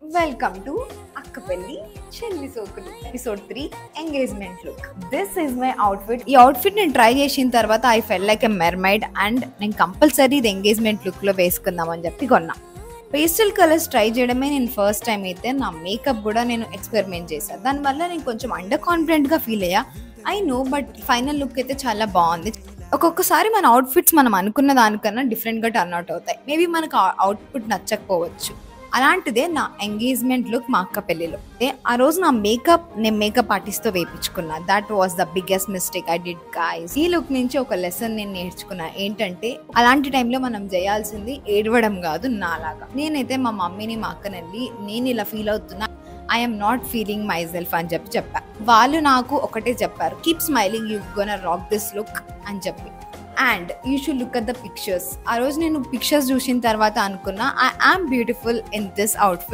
Welcome to Akkapelli Chelli Sokulu episode 3 engagement look. This is my outfit. ఈ outfit నేను try చేసిన తర్వాత I fell like a mermaid and నేను compulsory ఇది engagement look లో వేసుకుందాం అని చెప్పి కొన్నా. పేస్టల్ కలర్స్ ట్రై చేయడమే నేను ఫస్ట్ టైం అయితే నా మేకప్ కూడా నేను ఎక్స్పెరిమెంట్ చేశాను. దానివల్ల నేను కొంచెం అండర్ కాన్ఫిడెంట్ గా ఫీల్ అయ్యా. I know but final look అయితే చాలా బాగుంది. ఒక్కొక్కసారి మన అవుట్ఫిట్స్ మనం అనుకున్న దానికన్నా డిఫరెంట్ గా టర్న్ అవుట్ అవుతాయి. మేబీ మనకు అవుట్ఫిట్ నచ్చకపోవచ్చు. అలాంటిదే నా ఎంగేజ్మెంట్ లుక్ మా అక్క పెళ్లిలో. ఆ రోజు నేను మేకప్ ఆర్టిస్ట్ తో వేయించుకున్నా. That was the biggest mistake I did guys. ఈ లుక్ నుంచి ఒక లెసన్ నేను నేర్చుకున్నా. ఏంటంటే అలాంటి టైంలో మనం చేయాల్సింది ఏడవడం కాదు. నాలాగా నేనైతే మా మమ్మీని మా అక్కనెళ్ళి నేను ఇలా ఫీల్ అవుతున్నా, I'm not feeling my self అని చెప్పా. వాళ్ళు నాకు ఒకటే చెప్పారు, keep smiling, you gonna rock this look అని చెప్పి. And you should look at the pictures. ఆ రోజు నేను పిక్చర్స్ చూసిన తర్వాత అనుకున్నా, I am beautiful in this outfit.